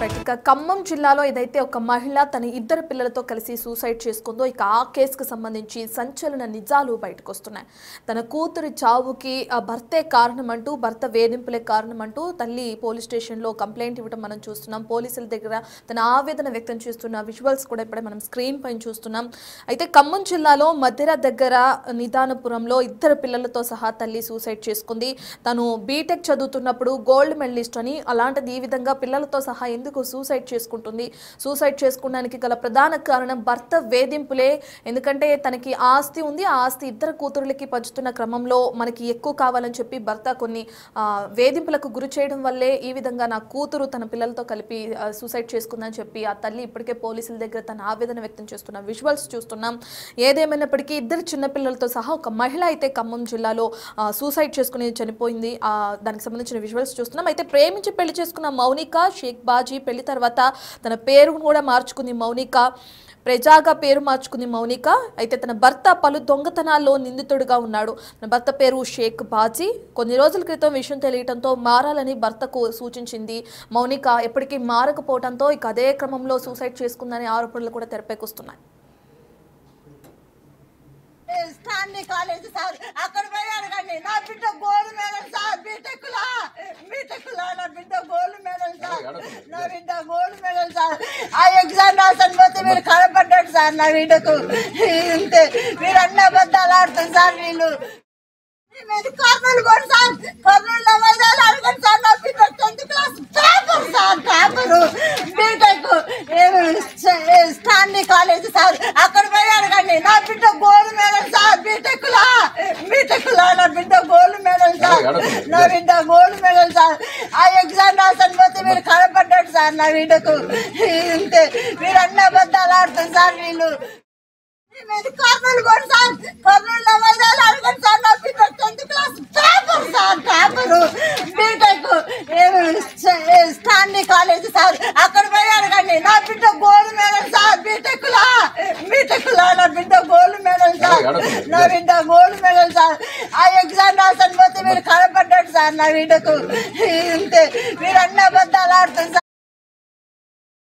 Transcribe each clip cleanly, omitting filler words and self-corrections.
ఇక ఖమ్మం జిల్లాలో ఏదైతే ఒక మహిళ తన ఇద్దరు పిల్లలతో కలిసి సూసైడ్ చేసుకుందో ఇక ఆ కేసుకు సంబంధించి సంచలన నిజాలు బయటకు వస్తున్నాయి. తన కూతురి చావుకి భర్తే కారణమంటూ, భర్త వేధింపులే కారణమంటూ తల్లి పోలీస్ స్టేషన్లో కంప్లైంట్ ఇవ్వడం మనం చూస్తున్నాం. పోలీసుల దగ్గర తన ఆవేదన వ్యక్తం చేస్తున్న విజువల్స్ కూడా ఇప్పుడే మనం స్క్రీన్ పైన చూస్తున్నాం. అయితే ఖమ్మం జిల్లాలో మధ్యర దగ్గర నిదానపురంలో ఇద్దరు పిల్లలతో సహా తల్లి సూసైడ్ చేసుకుంది. తను బీటెక్ చదువుతున్నప్పుడు గోల్డ్ మెడలిస్ట్ అని, అలాంటిది ఈ విధంగా పిల్లలతో సహా ఎందుకు సూసైడ్ చేసుకుంటుంది? సూసైడ్ చేసుకోవడానికి గల ప్రధాన కారణం భర్త వేధింపులే. ఎందుకంటే తనకి ఆస్తి ఉంది, ఆ ఆస్తి ఇద్దరు కూతురులకి పంచుతున్న క్రమంలో మనకి ఎక్కువ కావాలని చెప్పి భర్త కొన్ని వేధింపులకు గురి చేయడం వల్లే ఈ విధంగా నా కూతురు తన పిల్లలతో కలిపి సూసైడ్ చేసుకుందని చెప్పి ఆ తల్లి ఇప్పటికే పోలీసుల దగ్గర తన ఆవేదన వ్యక్తం చేస్తున్న విజువల్స్ చూస్తున్నాం. ఏదేమైనప్పటికీ ఇద్దరు చిన్నపిల్లలతో సహా ఒక మహిళ అయితే ఖమ్మం జిల్లాలో సూసైడ్ చేసుకుని చనిపోయింది. దానికి సంబంధించిన విజువల్స్ చూస్తున్నాం. అయితే ప్రేమించి పెళ్లి చేసుకున్న మౌనిక షేక్ బాజీ పెళ్లి తర్వాత తన పేరు కూడా మార్చుకుంది. మౌనిక ప్రజాగా పేరు మార్చుకుంది మౌనిక. అయితే తన భర్త పలు దొంగతనాల్లో నిందితుడిగా ఉన్నాడు. తన భర్త పేరు షేక్ బాజీ. కొన్ని రోజుల క్రితం విషయం తెలియటంతో మారాలని భర్తకు సూచించింది మౌనిక. ఎప్పటికీ మారకపోవడంతో ఇక అదే క్రమంలో సూసైడ్ చేసుకుందనే ఆరోపణలు కూడా తెరపైకొస్తున్నాయి. కాలేజ్ సార్ అక్కడ పోయి అడగండి, నా బిడ్డ గోల్డ్ మెడల్ సార్, బీటెక్ నా బిడ్డ గోల్డ్ మెడల్ సార్, నా బిడ్డ గోల్డ్ మెడల్ సార్. ఆ ఎగ్జామ్ రాసని పోతే మీరు కనపడ్డాడు సార్ నా బిడ్డకు. ఇంతే, మీరు అన్ని అబద్ధాలు ఆడుతుంది సార్. వీళ్ళు కర్నూలు కూడా సార్, కర్నూలులో వైద్యాలు అడగండి సార్. నా బిడ్డ 10th class topper sir, topper BTech Stanley college sir అక్కడ పోయి అడగండి, నా బిడ్డ గోల్డ్ మెడల్ సార్, బీటెక్ నా బిడ్డ గోల్డ్ మెడల్ సార్, నా బిడ్డ గోల్డ్ మెడల్ సార్. ఆ ఎగ్జామ్ రాసని పోతే మీరు కనపడ్డాడు సార్ నా బిడ్డకు. ఇంతే, మీరు అన్ని అబద్ధాలు ఆడుతుంది సార్. వీళ్ళు కర్నూలు కూడా సార్, కర్నూలులో వైద్యాలు అడగండి సార్. నా బిడ్డ 10th class topper sir, topper BTech Stanley college sir అక్కడ పోయి అడగండి, నా బిడ్డ గోల్డ్ మెడల్ సార్, బీటెక్ నా బిడ్డ గోల్డ్ మెడల్ సార్, నా బిడ్డ గోల్డ్ మెడల్ సార్. ఆ ఎగ్జామ్ రాసని పోతే మీరు కనపడ్డాడు సార్ నా బిడ్డకు. ఇంతే, మీరు అన్ని అబద్ధాలు ఆడుతుంది సార్.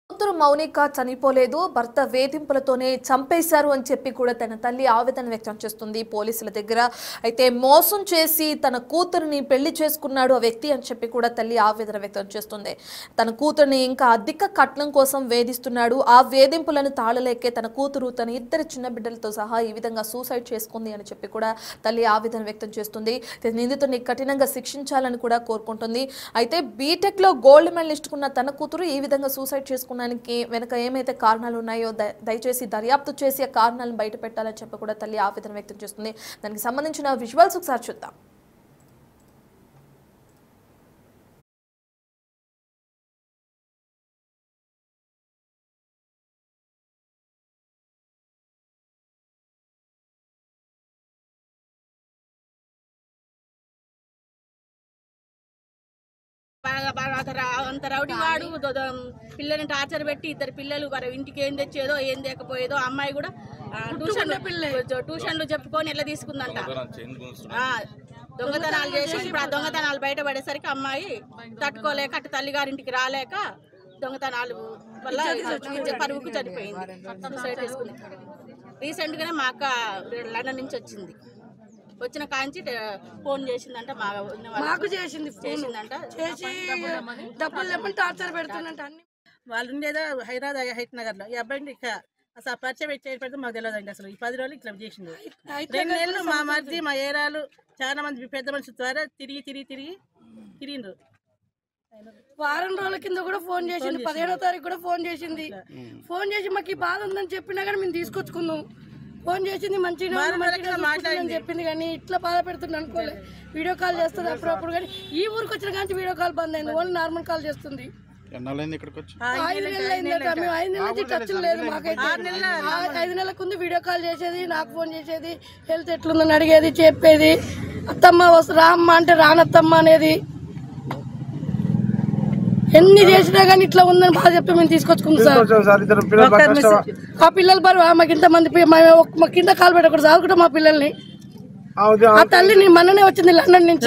కూతురు మౌనిక చనిపోలేదు, భర్త వేధింపులతోనే చంపేశారు అని చెప్పి కూడా తన తల్లి ఆవేదన వ్యక్తం చేస్తుంది పోలీసుల దగ్గర. అయితే మోసం చేసి తన కూతురుని పెళ్లి చేసుకున్నాడు ఆ వ్యక్తి అని చెప్పి కూడా తల్లి ఆవేదన వ్యక్తం చేస్తుంది. తన కూతురుని ఇంకా అధిక కట్నం కోసం వేధిస్తున్నాడు. ఆ వేధింపులను తాళలేకే తన కూతురు తన ఇద్దరు చిన్న బిడ్డలతో సహా ఈ విధంగా సూసైడ్ చేసుకుంది అని చెప్పి కూడా తల్లి ఆవేదన వ్యక్తం చేస్తుంది. నిందితుడిని కఠినంగా శిక్షించాలని కూడా కోరుకుంటుంది. అయితే బీటెక్ లో గోల్డ్ మెడలిస్ట్ కున్న తన కూతురు ఈ విధంగా సూసైడ్ చేసుకున్న వెనక ఏమైతే కారణాలు ఉన్నాయో దయచేసి దర్యాప్తు చేసి ఆ కారణాలను బయట పెట్టాలని చెప్పి కూడా తల్లి ఆవేదన వ్యక్తం చేస్తుంది. దానికి సంబంధించిన విజువల్స్ ఒకసారి చూద్దాం. అంత రౌడీ వాడు పిల్లల్ని టార్చర్ పెట్టి ఇద్దరు పిల్లలు మరి ఇంటికి ఏం తెచ్చేదో ఏం తెకపోయేదో. అమ్మాయి కూడా ట్యూషన్లు చెప్పుకొని ఎలా తీసుకుందంట. దొంగతనాలు చేసి ఇప్పుడు ఆ దొంగతనాలు బయటపడేసరికి అమ్మాయి తట్టుకోలేక అటు తల్లిగారింటికి రాలేక దొంగతనాలు వల్ల పరువుకు చనిపోయింది. సూసైడ్ చేసుకుంది. రీసెంట్ గానే మా అక్క లండన్ నుంచి వచ్చింది. వచ్చిన కాంచి ఫోన్ చేసిందంట, మాకు చేసిందంట, చేసి డబ్బులు లేమని టార్చర్ పెడుతుందంట. వాళ్ళు ఉండేదో హైదరాబాద్ హైట్ నగర్ లో. ఈ అబ్బాయిని అసలు పరిచయం పెడితే మాకు తెలియదండి. అసలు ఈ 10 రోజులు ఇట్లా చేసింది. 2 నెలలు మా మధ్య మా ఏరాలు చాలా మంది పెద్ద మనుషుల ద్వారా తిరిగిండ్రు. వారం రోజుల కింద కూడా ఫోన్ చేసింది. 15వ తారీఖు కూడా ఫోన్ చేసింది. ఫోన్ చేసి మాకు ఈ బాధ ఉందని చెప్పినా కానీ మేము తీసుకొచ్చుకున్నాం. ఫోన్ చేసింది మంచిగా మాట్లాడిందని చెప్పింది, కానీ ఇట్లా బాధ పెడుతుంది అనుకోలే. వీడియో కాల్ చేస్తుంది అప్పుడప్పుడు, కానీ ఈ ఊరికి వచ్చిన కానీ వీడియో కాల్ బంద్ అయింది. ఓన్లీ నార్మల్ కాల్ చేస్తుంది. 5 నెలలు అయిందట. మేము 5 నెలల నుంచి టచ్ లేదు మాకైతే. 5 నెలలకు ముందు వీడియో కాల్ చేసేది, నాకు ఫోన్ చేసేది, హెల్త్ ఎట్లుందని అడిగేది, చెప్పేది. అత్తమ్మ రామ్మ అంటే రానత్తమ్మ అనేది. ఎన్ని చేసినా కానీ ఇట్లా ఉందని బాగా చెప్పి మేము తీసుకొచ్చుకుంటాం సార్. ఆ పిల్లలు బరువు మాకు ఇంతమంది మాకు కింద కాలు పెట్టకూడదు, సాదుకుంటాం మా పిల్లల్ని. ఆ తల్లిని మననే వచ్చింది లండన్ నుంచి.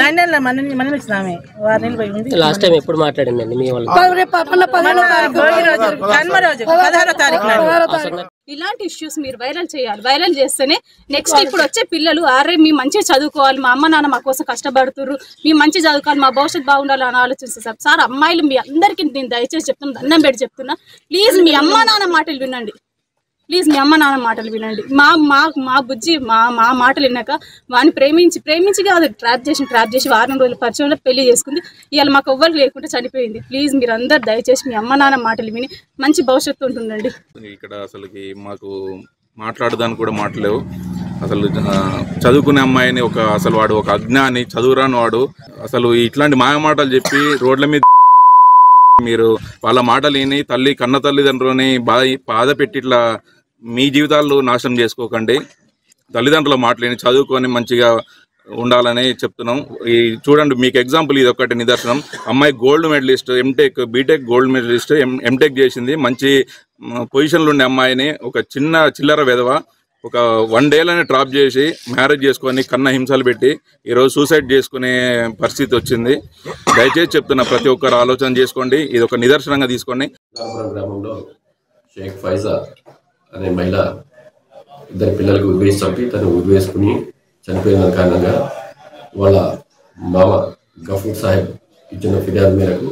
లాస్ట్ టైం ఎప్పుడు మాట్లాడిందండి మీ వాళ్ళు? ఇలాంటి ఇష్యూస్ మీరు వైరల్ చేయాలి. వైరల్ చేస్తేనే నెక్స్ట్ ఇప్పుడు వచ్చే పిల్లలు అరే మీ మంచిగా చదువుకోవాలి, మా అమ్మ నాన్న మా కోసం కష్టపడుతున్నారు, మీ మంచి చదువుకోవాలి, మా భవిష్యత్తు బాగుండాలి అని ఆలోచిస్తారు. సార్ అమ్మాయిలు మీ అందరికీ నేను దయచేసి చెప్తున్నా, దండం పెట్టి చెప్తున్నా, ప్లీజ్ మీ అమ్మ నాన్న మాటలు వినండి. ప్లీజ్ మీ అమ్మ నాన్న మాటలు వినండి. మా బుజ్జి మా మాటలు విన్నాక వాడిని ప్రేమించి కాదు ట్రాప్ చేసి వారం రోజుల పరిచయంలో పెళ్లి చేసుకుంది. ఇవాళ మాకు ఎవ్వరు లేకుండా చనిపోయింది. ప్లీజ్ మీరు అందరు దయచేసి మీ అమ్మ నాన్న మాటలు విని మంచి భవిష్యత్తు ఉంటుందండి. ఇక్కడ అసలుకి మాకు మాట్లాడడానికి కూడా మాటలేవు. అసలు చదువుకునే అమ్మాయిని అసలు వాడు ఒక అజ్ఞాని, చదువురాని వాడు. అసలు ఇట్లాంటి మాయ మాటలు చెప్పి రోడ్ల మీద మీరు వాళ్ళ మాటలు విని కన్న తల్లిదండ్రులని బాధ పెట్టి ఇట్లా మీ జీవితాలు నాశనం చేసుకోకండి. తల్లిదండ్రుల మాటలేని చదువుకొని మంచిగా ఉండాలని చెప్తున్నాం. చూడండి, మీకు ఎగ్జాంపుల్ ఇది ఒకటి నిదర్శనం. అమ్మాయి gold medalist, MTech BTech gold medalist, MTech చేసింది. మంచి పొజిషన్లో ఉండే అమ్మాయిని ఒక చిల్లర వెధవ 1 డేలోనే ట్రాప్ చేసి మ్యారేజ్ చేసుకొని కన్న హింసలు పెట్టి ఈరోజు సూసైడ్ చేసుకునే పరిస్థితి వచ్చింది. దయచేసి చెప్తున్నా, ప్రతి ఒక్కరు ఆలోచన చేసుకోండి. ఇది ఒక నిదర్శనంగా తీసుకోండి. గ్రామంలో షేక్ ఫైజా అనే మహిళ 2 పిల్లలకు ఉరివేసి చంపి తను ఉరివేసుకుని చనిపోయిన కారణంగా వాళ్ళ మామ గఫూర్ సాహెబ్ ఇచ్చిన ఫిర్యాదు మేరకు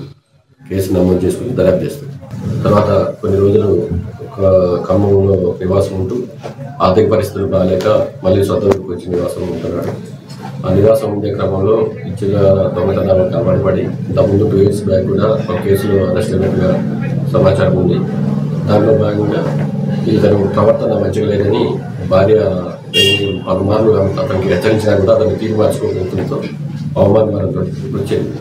కేసు నమోదు చేసుకుని దర్యాప్తు చేస్తుంది. తర్వాత కొన్ని రోజులు ఖమ్మంలో నివాసం ఉంటూ ఆర్థిక పరిస్థితులు బాగాలేక మళ్ళీ సొంత ఊరికి వచ్చి నివాసం ఉంటున్నాడు. ఆ నివాసం ఉండే క్రమంలో ఇచ్చిన దొంగతనాలకు అలవాటుపడి ఇంతకుముందు 2 years బ్యాక్ కూడా ఒక కేసులో అరెస్ట్ అయినట్టుగా సమాచారం ఉంది. దానిలో భాగంగా ఇతను ప్రవర్తన మంచిగా లేదని భార్య పలుమార్లు అతనికి హెచ్చరించినా కూడా అతను తీరు మార్చుకోవడంతో అవమానకరంతో వచ్చింది.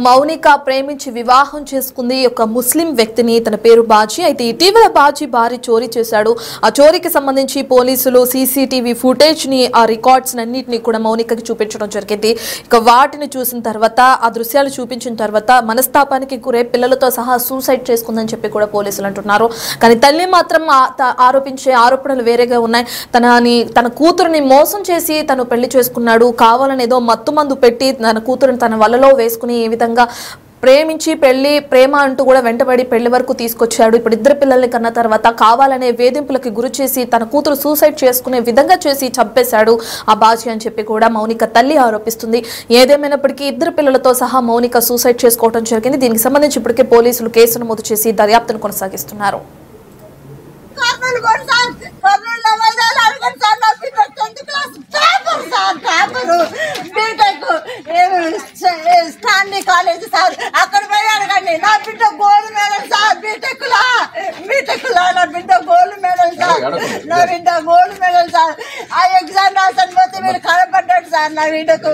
మౌనిక ప్రేమించి వివాహం చేసుకుంది ఒక ముస్లిం వ్యక్తిని. తన పేరు బాజీ. అయితే ఇటీవల బాజీ భారీ చోరీ చేశాడు. ఆ చోరీకి సంబంధించి పోలీసులు సీసీటీవీ ఫుటేజ్ ని, ఆ రికార్డ్స్ అన్నింటినీ కూడా మౌనికకి చూపించడం జరిగింది. ఇక వాటిని చూసిన తర్వాత, ఆ దృశ్యాలు చూపించిన తర్వాత మనస్తాపానికి గురై పిల్లలతో సహా సూసైడ్ చేసుకుందని చెప్పి కూడా పోలీసులు అంటున్నారు. కానీ తల్లి మాత్రం ఆరోపించే ఆరోపణలు వేరేగా ఉన్నాయి. తన కూతురుని మోసం చేసి తను పెళ్లి చేసుకున్నాడు, కావాలని ఏదో మత్తు మందు పెట్టి తన కూతురుని తన వలలో వేసుకుని ఈ విధంగా ప్రేమించి ప్రేమ అంటూ కూడా వెంటబడి పెళ్లి వరకు తీసుకొచ్చాడు. ఇప్పుడు 2 పిల్లల్ని కన్న తర్వాత కావాలనే వేధింపులకి గురి చేసి తన కూతురు సూసైడ్ చేసుకునే విధంగా చేసి చంపేశాడు ఆ బాజీ అని చెప్పి కూడా మౌనిక తల్లి ఆరోపిస్తుంది. ఏదేమైనప్పటికీ 2 పిల్లలతో సహా మౌనిక సూసైడ్ చేసుకోవడం జరిగింది. దీనికి సంబంధించి ఇప్పటికే పోలీసులు కేసు నమోదు చేసి దర్యాప్తును కొనసాగిస్తున్నారు. కాలేజ్ సార్ అక్కడ పోయి అడగండి. నా బిడ్డ గోల్డ్ మెడల్ సార్, బీటెక్ లా నా బిడ్డ గోల్డ్ మెడల్ సార్, నా బిడ్డ గోల్డ్ మెడల్ సార్. ఆ ఎగ్జామ్ రాసని పోతే మీరు కనపడ్డాడు సార్ నా బిడ్డకు.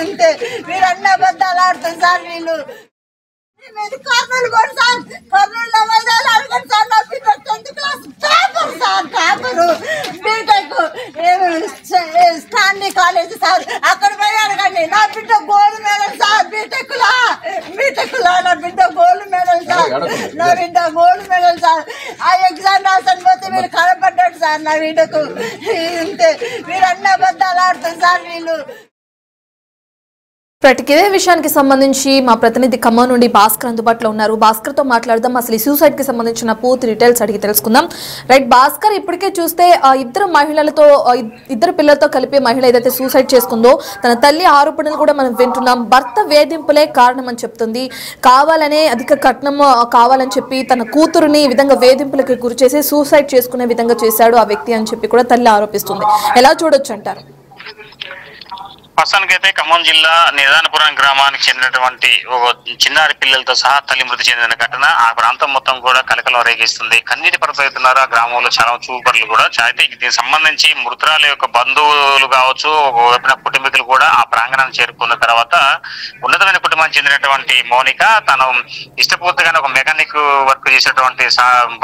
ఇంతే, మీరు అన్ని అబద్ధాలు ఆడుతుంది సార్. వీళ్ళు కర్నూలు కూడా సార్, కర్నూలులో వైద్యాలు అడగండి సార్. నా బిడ్డ 10th class topper sir, topper BTech Stanley college sir అక్కడ పోయి అడగండి. నా బిడ్డ గోల్డ్ మెడల్ సార్, బీటెక్ లా నా బిడ్డ గోల్డ్ మెడల్ సార్, నా బిడ్డ గోల్డ్ మెడల్ సార్. ఆ ఎగ్జామ్ రాసని పోతే మీరు కనపడ్డాడు సార్ నా బిడ్డకు. ఇంతే, మీరు అన్ని అబద్ధాలు ఆడుతుంది సార్. వీళ్ళు ఇదే విషయానికి సంబంధించి మా ప్రతినిధి ఖమ్మం నుండి భాస్కర్ అందుబాటులో ఉన్నారు. భాస్కర్తో మాట్లాడదాం. అసలు ఈ సూసైడ్ కి సంబంధించిన పూర్తి డీటెయిల్స్ అడిగి తెలుసుకుందాం. రైట్ భాస్కర్, ఇప్పటికే చూస్తే 2 పిల్లలతో కలిపి మహిళ ఏదైతే సూసైడ్ చేసుకుందో తన తల్లి ఆరోపణలు కూడా మనం వింటున్నాం. భర్త వేధింపులే కారణం అని చెప్తుంది. కావాలనే అధిక కట్నం కావాలని చెప్పి తన కూతురుని ఈ విధంగా వేధింపులకు గురి చేసి సూసైడ్ చేసుకునే విధంగా చేశాడు ఆ వ్యక్తి అని చెప్పి కూడా తల్లి ఆరోపిస్తుంది. ఎలా చూడొచ్చు అంటారు? ప్రస్తుతానికైతే ఖమ్మం జిల్లా నిదానపురం గ్రామానికి చెందినటువంటి ఒక చిన్నారి పిల్లలతో సహా తల్లి మృతి చెందిన ఘటన ఆ ప్రాంతం మొత్తం కూడా కలకలం రేగిస్తుంది. కన్నీటి పరతవుతున్నారు ఆ గ్రామంలో చాలా చూపర్లు కూడా. అయితే దీనికి సంబంధించి మృతురాల యొక్క బంధువులు కావచ్చు, ఒకవైపున కుటుంబీకులు కూడా ఆ ప్రాంగణాన్ని చేరుకున్న తర్వాత ఉన్నతమైన కుటుంబానికి చెందినటువంటి మౌనిక తను ఇష్టపూర్తిగానే ఒక మెకానిక్ వర్క్ చేసేటువంటి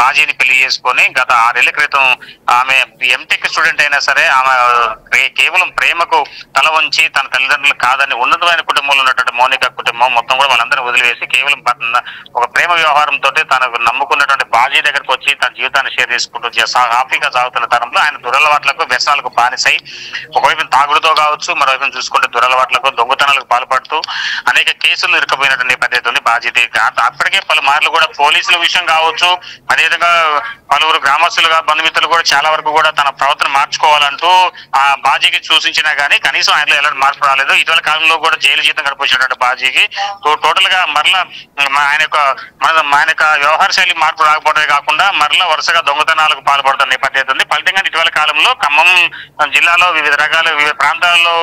బాజీని పెళ్లి చేసుకొని గత 6 ఏళ్ల క్రితం ఆమె ఎంటెక్ స్టూడెంట్ అయినా సరే ఆమె కేవలం ప్రేమకు తల వంచి తన తల్లిదండ్రులు కాదని ఉన్నతమైన కుటుంబంలో ఉన్నటువంటి మౌనిక కుటుంబం మొత్తం కూడా వాళ్ళందరినీ వదిలివేసి కేవలం ఒక ప్రేమ వ్యవహారంతో తనకు నమ్ముకున్నటువంటి బాజీ దగ్గరకు వచ్చి తన జీవితాన్ని షేర్ చేసుకుంటూ హ్యాపీగా సాగుతున్న తరంలో ఆయన దురలవాట్లకు వ్యసనాలకు బానిసై ఒకవైపు తాగుడుతో కావచ్చు, మరోవైపు చూసుకుంటే దురలవాట్లకు దొంగతనాలకు పాల్పడుతూ అనేక కేసులు ఇరుక్కుపోయినటువంటి నేపథ్యం ఉంది బాజీ. అప్పటికే పలుమార్లు కూడా పోలీసుల విషయం కావచ్చు, అదేవిధంగా పలువురు గ్రామస్తులుగా బంధుమిత్రులు కూడా చాలా వరకు కూడా తన ప్రవర్తన మార్చుకోవాలంటూ ఆ బాజీకి సూచించినా గానీ కనీసం ఆయనలో ఎలాంటి మార్పు రాలేదు. ఇటీవల కాలంలో కూడా జైలు జీతం గడిపించినటువంటి బాజీకి టోటల్ గా మరలా ఆయన యొక్క వ్యవహార శైలి మార్పు రాకపోవడమే కాకుండా మరలా వరుసగా దొంగతనాలకు పాల్పడుతున్న నేపథ్యం ఉంది. ఫలితంగా ఇటీవల కాలంలో ఖమ్మం జిల్లాలో వివిధ ప్రాంతాల్లో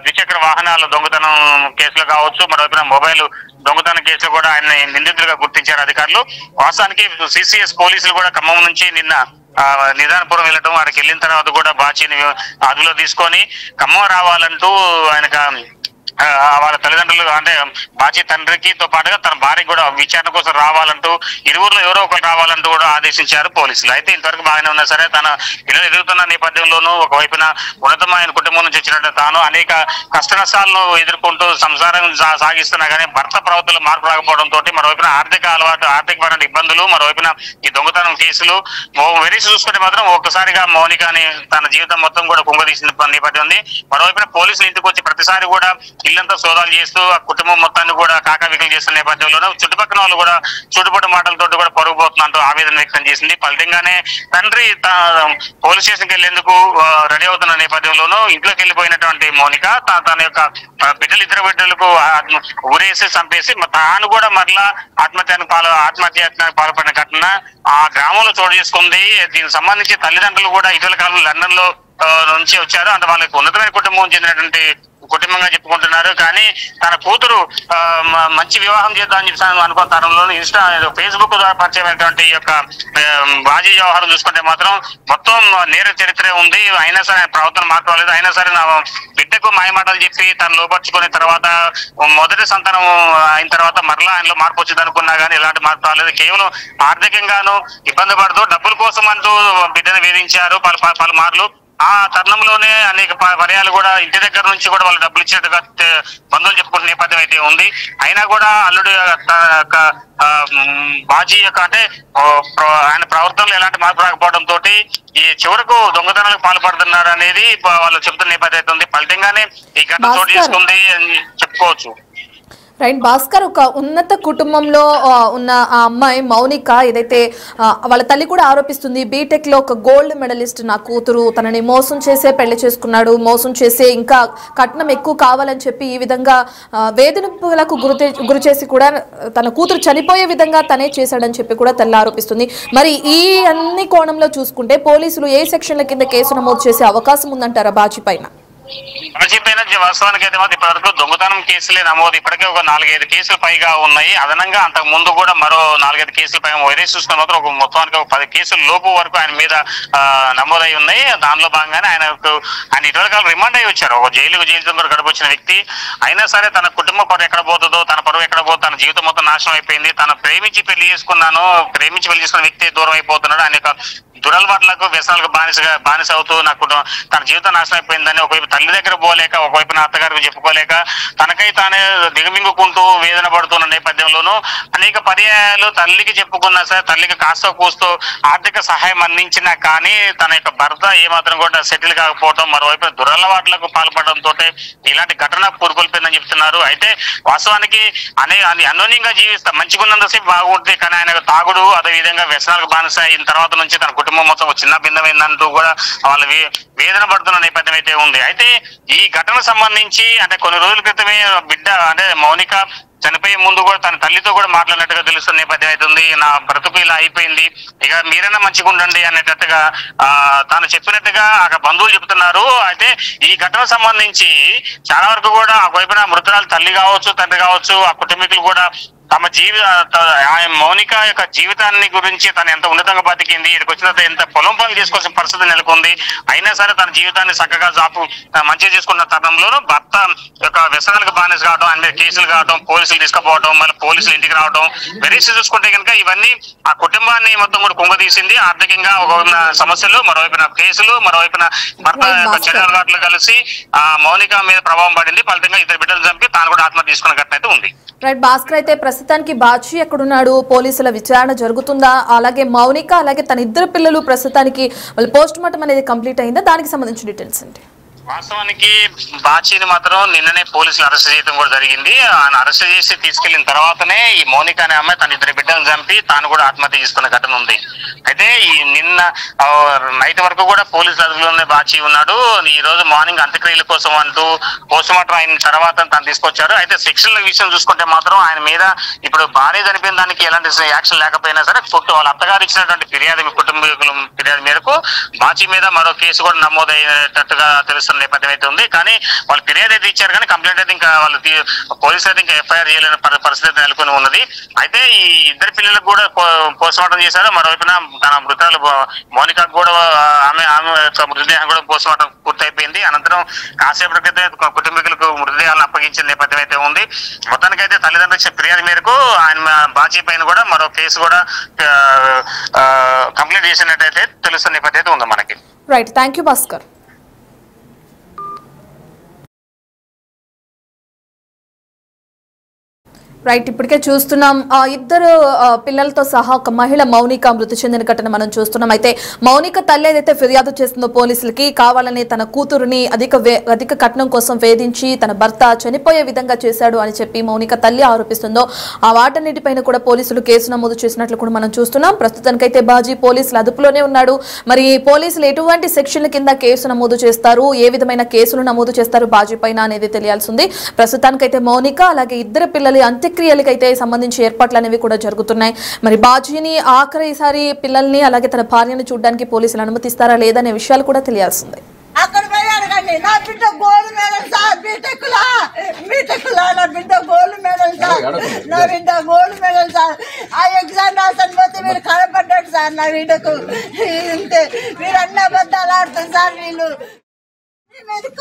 ద్విచక్ర వాహనాల దొంగతనం కేసులు కావచ్చు, మరోవైపున మొబైల్ దొంగతనం కేసులు కూడా ఆయన నిందితులుగా గుర్తించారు అధికారులు. వాస్తవానికి సిసిఎస్ పోలీసులు కూడా ఖమ్మం నుంచి నిన్న నిదానపురం వెళ్ళటం, అక్కడికి వెళ్ళిన తర్వాత కూడా బాచీని అదుపులో తీసుకొని ఖమ్మం రావాలంటూ ఆయనకు వాళ్ళ తల్లిదండ్రులు అంటే బాచీ తండ్రికితో పాటుగా తన భార్యకి కూడా విచారణ కోసం రావాలంటూ ఇరువురులో ఎవరో ఒకరు రావాలంటూ కూడా ఆదేశించారు పోలీసులు. అయితే ఇంతవరకు బాగానే ఉన్నా సరే తన పిల్లలు ఎదుగుతున్న నేపథ్యంలోనూ ఒకవైపున ఉన్నతమైన కుటుంబం నుంచి వచ్చినట్టు తాను అనేక కష్ట నష్టాలను ఎదుర్కొంటూ సంసారం సాగిస్తున్నా కానీ భర్త ప్రవర్తనలో మార్పు రాకపోవడంతో మరోవైపున ఆర్థికపరమైన ఇబ్బందులు, మరోవైపున ఈ దొంగతనం కేసులు వెరీసి చూసుకుంటే మాత్రం ఒక్కసారిగా మౌనికని తన జీవితం మొత్తం కూడా కుంగదీసిన నేపథ్యం ఉంది. మరోవైపున పోలీసులు ఇంటికి వచ్చి ప్రతిసారి కూడా ఇల్లంతా సోదాలు చేస్తూ ఆ కుటుంబం మొత్తాన్ని కూడా కాకావికలు చేస్తున్న నేపథ్యంలోనూ చుట్టుపక్కల వాళ్ళు కూడా చుట్టుపట్టు మాటలతో కూడా పొరుగుపోతున్నట్టు ఆవేదన వ్యక్తం చేసింది. ఫలితంగానే తండ్రి పోలీస్ స్టేషన్కి వెళ్లేందుకు రెడీ అవుతున్న నేపథ్యంలోనూ ఇంట్లోకి వెళ్ళిపోయినటువంటి మౌనిక తన యొక్క ఇద్దరు బిడ్డలకు ఊరేసి చంపేసి తాను కూడా మరలా ఆత్మహత్యానికి పాల్పడిన ఘటన ఆ గ్రామంలో చోటు చేసుకుంది. దీనికి సంబంధించి తల్లిదండ్రులు కూడా ఇటీవల కాలంలో లండన్ లో నుంచి వచ్చారు. అంటే వాళ్ళకి ఉన్నతమైన కుటుంబం చెందినటువంటి కుటుంబంగా చెప్పుకుంటున్నారు. కానీ తన కూతురు మంచి వివాహం చేద్దామని చెప్పి అనుకున్న తరంలో ఫేస్బుక్ ద్వారా పరిచయమైనటువంటి యొక్క బాజీ వ్యవహారం చూసుకుంటే మాత్రం మొత్తం నేర చరిత్రే ఉంది. అయినా సరే ప్రవర్తన మార్పు రాలేదు. అయినా సరే నా బిడ్డకు మాయమాటలు చెప్పి తను లోపరుచుకున్న తర్వాత మొదటి సంతానం అయిన తర్వాత మరలా ఆయనలో మార్పు వచ్చింది అనుకున్నా కానీ ఎలాంటి మార్పు రాలేదు. కేవలం ఆర్థికంగాను ఇబ్బంది పడుతూ డబ్బుల కోసం అంటూ బిడ్డను వేధించారు పలుమార్లు. ఆ తరుణంలోనే అనేక పర్యాలు కూడా ఇంటి దగ్గర నుంచి కూడా వాళ్ళు డబ్బులు ఇచ్చినట్టుగా బంధువులు చెప్పుకునే నేపథ్యం అయితే ఉంది. అయినా కూడా అల్లుడు బాజీ యొక్క అంటే ఆయన ప్రవర్తనలో ఎలాంటి మార్పు రాకపోవడంతో ఈ చివరకు దొంగతనాలకు పాల్పడుతున్నారు అనేది వాళ్ళు చెబుతున్న నేపథ్యం అయితే ఉంది. ఫలితంగానే ఈ ఘటన చోటు చేసుకుంది అని చెప్పుకోవచ్చు. రైట్ భాస్కర్, ఒక ఉన్నత కుటుంబంలో ఉన్న ఆ అమ్మాయి మౌనిక ఏదైతే వాళ్ళ తల్లి కూడా ఆరోపిస్తుంది, బీటెక్ లో ఒక గోల్డ్ మెడలిస్ట్ నా కూతురు తనని మోసం చేసే పెళ్లి చేసుకున్నాడు, మోసం చేసే ఇంకా కట్నం ఎక్కువ కావాలని చెప్పి ఈ విధంగా వేధింపులకు గురి చేసి కూడా తన కూతురు చనిపోయే విధంగా తనే చేశాడని చెప్పి కూడా తల్లి ఆరోపిస్తుంది. మరి ఈ అన్ని కోణంలో చూసుకుంటే పోలీసులు ఏ సెక్షన్ల కింద కేసు నమోదు చేసే అవకాశం ఉందంటారా బాజీ పైన? వాస్తవానికి అయితే మాత్రం ఇప్పటివరకు దొంగతనం కేసులే నమోదు ఇప్పటికే ఒక 4-5 కేసులు పైగా ఉన్నాయి. అదనంగా అంతకు ముందు కూడా మరో 4-5 కేసులు పైగా వైరస్ చూసుకున్న మాత్రం ఒక మొత్తానికి ఒక 10 కేసుల లోపు వరకు ఆయన మీద నమోదై ఉన్నాయి. దానిలో భాగంగానే ఆయన ఇటీవల కాలం రిమాండ్ అయ్యి వచ్చారు. ఒక జైలు గడిపొచ్చిన వ్యక్తి అయినా సరే తన కుటుంబ పరువు ఎక్కడ పోతుందో, తన పరువు ఎక్కడ పోతుందో, తన జీవితం మొత్తం నాశనం అయిపోయింది. తను ప్రేమించి పెళ్లి చేసుకున్న వ్యక్తి దూరం అయిపోతున్నాడు. ఆయన దురలవాట్లకు వ్యసనాలకు బానిస అవుతూ నాకు తన జీవితం నాశనం అయిపోయిందని ఒకవైపు తల్లి దగ్గర పోలేక, ఒకవైపు అత్తగారికి చెప్పుకోలేక తనకై తానే దిగమింగుకుంటూ వేదన పడుతున్న నేపథ్యంలోనూ అనేక పర్యాయాలు తల్లికి చెప్పుకున్నా సరే తల్లికి కాస్త కూస్తూ ఆర్థిక సహాయం అందించినా కానీ తన యొక్క భర్త ఏమాత్రం కూడా సెటిల్ కాకపోవడం, మరోవైపు దురలవాట్లకు పాల్పడడంతో ఇలాంటి ఘటన పూర్కొల్పోయిందని చెప్తున్నారు. అయితే వాస్తవానికి అన్యోన్యంగా జీవిస్తా మంచిగున్నంతసేపు బాగుంటుంది, కానీ ఆయన తాగుడు అదేవిధంగా వ్యసనాలకు బానిస అయిన తర్వాత నుంచి తన కుటుంబం మొత్తం చిన్న భిన్నమైందంటూ కూడా వాళ్ళు వేదన పడుతున్న నేపథ్యం అయితే ఉంది. అయితే ఈ ఘటన సంబంధించి అంటే కొన్ని రోజుల క్రితమే బిడ్డ అంటే మౌనిక చనిపోయే ముందు కూడా తన తల్లితో కూడా మాట్లాడినట్టుగా తెలుస్తున్న నేపథ్యం అవుతుంది. నా బ్రతుకు ఇలా అయిపోయింది, ఇక మీరైనా మంచిగా ఉండండి అనేటట్టుగా తాను చెప్పినట్టుగా అక్కడ బంధువులు చెబుతున్నారు. అయితే ఈ ఘటన సంబంధించి చాలా వరకు కూడా ఒకవైపున మృతురాలు తల్లి కావచ్చు, తండ్రి కావచ్చు, ఆ కుటుంబీకులు కూడా తమ మౌనిక యొక్క జీవితాన్ని గురించి తను ఎంత ఉన్నతంగా బతికింది, ఇక్కడికి వచ్చిన తర్వాత ఎంత పొలం పనులు చేసుకోవాల్సిన పరిస్థితి నెలకొంది, అయినా సరే తన జీవితాన్ని చక్కగా మంచిగా చేసుకున్న తరుణంలోనూ భర్త యొక్క వ్యసనాలకు బానిస కావడం, ఆయన మీద కేసులు కావడం, పోలీసులు తీసుకుపోవడం, మళ్ళీ పోలీసులు ఇంటికి రావడం, వెరీస్ చూసుకుంటే కనుక ఇవన్నీ ఆ కుటుంబాన్ని మొత్తం కూడా కుంగదీసింది. ఆర్థికంగా ఒక సమస్యలు, మరోవైపున కేసులు, మరోవైపున భర్త యొక్క చెడు కలిసి ఆ మౌనిక మీద ప్రభావం పడింది. ఫలితంగా 2 బిడ్డలు చంపి తాను కూడా ఆత్మహత్య తీసుకున్న ఘటన అయితే ఉంది. రైట్ భాస్కర్, అయితే ప్రస్తుతానికి బాచి ఎక్కడున్నాడు, పోలీసుల విచారణ జరుగుతుందా, అలాగే మౌనిక అలాగే తన ఇద్దరు పిల్లలు ప్రస్తుతానికి వాళ్ళ పోస్ట్ మార్టం అనేది కంప్లీట్ అయిందా, దానికి సంబంధించిన డీటెయిల్స్ ఏంటి? వాస్తవానికి బాచీని మాత్రం నిన్ననే పోలీసులు అరెస్ట్ చేయడం కూడా జరిగింది. ఆయన అరెస్ట్ చేసి తీసుకెళ్లిన తర్వాతనే ఈ మౌనిక అనే అమ్మాయి తన ఇద్దరు బిడ్డలను చంపి తాను కూడా ఆత్మహత్య చేసుకున్న ఘటన ఉంది. అయితే ఈ నిన్న నైట్ వరకు కూడా పోలీసుల అదుపులోనే బాచీ ఉన్నాడు. ఈ రోజు మార్నింగ్ అంత్యక్రియల కోసం అంటూ పోస్ట్ మార్టం అయిన తర్వాత తను తీసుకొచ్చారు. అయితే సెక్షన్ల విషయం చూసుకుంటే మాత్రం ఆయన మీద ఇప్పుడు భార్య చనిపోయిన దానికి ఎలాంటి యాక్షన్ లేకపోయినా సరే వాళ్ళ అత్తగారు ఇచ్చినటువంటి కుటుంబీకుల ఫిర్యాదు మేరకు బాచీ మీద మరో కేసు కూడా నమోదయ్యేటట్టుగా తెలుస్తుంది నేపథ్యం అయితే ఉంది. కానీ వాళ్ళు ఫిర్యాదు అయితే ఇచ్చారు, కానీ కంప్లైంట్ అయితే ఇంకా వాళ్ళు పోలీసులు అయితే ఇంకా ఎఫ్ఐఆర్ చేయలేని పరిస్థితి నెలకొని ఉన్నది. అయితే ఈ ఇద్దరు పిల్లలకు కూడా పోస్ట్ మార్టం చేశారు. మరోవైపున తన మృతాలు మౌనిక కూడా ఆమె మృతదేహం కూడా పోస్ట్ మార్టం పూర్తయిపోయింది. అనంతరం కాసేపటి క్రితం కుటుంబీకులకు మృతదేహాలను అప్పగించిన నేపథ్యం అయితే ఉంది. మొత్తానికైతే తల్లిదండ్రుల ఫిర్యాదు మేరకు ఆయన బాచీ పైన కూడా మరో కేసు కూడా కంప్లీట్ చేసినట్టయితే తెలుస్తున్న నేపథ్యం అయితే ఉంది మనకి. Right, thank you Bhaskar. Right, ఇప్పటికే చూస్తున్నాం ఇద్దరు పిల్లలతో సహా ఒక మహిళ మౌనిక మృతి చెందిన ఘటన మనం చూస్తున్నాం. అయితే మౌనిక తల్లి ఏదైతే ఫిర్యాదు చేస్తుందో పోలీసులకి, కావాలని తన కూతురుని అధిక కట్నం కోసం వేధించి తన భర్త చనిపోయే విధంగా చేశాడు అని చెప్పి మౌనిక తల్లి ఆరోపిస్తుందో ఆ వాటన్నిటిపైన కూడా పోలీసులు కేసు నమోదు చేసినట్లు కూడా మనం చూస్తున్నాం. ప్రస్తుతానికైతే బాజీ పోలీసుల అదుపులోనే ఉన్నాడు. మరి పోలీసులు ఎటువంటి సెక్షన్ల కింద కేసు నమోదు చేస్తారు, ఏ విధమైన కేసులు నమోదు చేస్తారు బాజీ పైన అనేది తెలియాల్సి ఉంది. ప్రస్తుతానికైతే మౌనిక అలాగే ఇద్దరు పిల్లలు అంత్యక్రియలకైతే సంబంధించి ఏర్పాట్లు అనేవి కూడా జరుగుతున్నాయి. మరి బాజీని ఆఖరిసారి పిల్లల్ని అలాగే తన భార్యను చూడడానికి పోలీసులు అనుమతిస్తారా లేదనే విషయాలు కూడా తెలియాల్సిందే. అక్కడ పోయి అడగండి, నా బిడ్డ గోల్డ్ మెడల్ సార్, బీటెక్లా నా బిడ్డ గోల్డ్ మెడల్ సార్, నా బిడ్డ గోల్డ్ మెడల్ సార్. ఆ ఎగ్జామ్ రాసని పోతే మీరు కనపడ్డాడు సార్ నా బిడ్డకు. ఇంతే, మీరు అన్ని అబద్ధాలు ఆడుతారు సార్. వీళ్ళు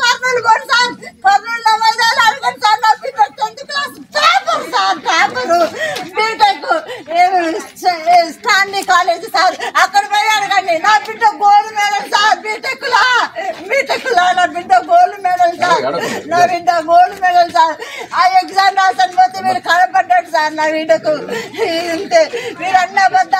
కర్నూలు కూడా సార్, కర్నూలులో వైద్యాలు అడగండి సార్. నా బిడ్డ 10th class topper sir, topper BTech Stanley college sir. అక్కడ పోయి అడగండి, నా బిడ్డ గోల్డ్ మెడల్ సార్, బీటెక్లా నా బిడ్డ గోల్డ్ మెడల్ సార్, నా బిడ్డ గోల్డ్ మెడల్ సార్. ఆ ఎగ్జామ్ రాసని పోతే మీరు కనపడ్డాడు సార్ నా బిడ్డకు. ఇంతే, మీరు అన్ని అబద్ధాలు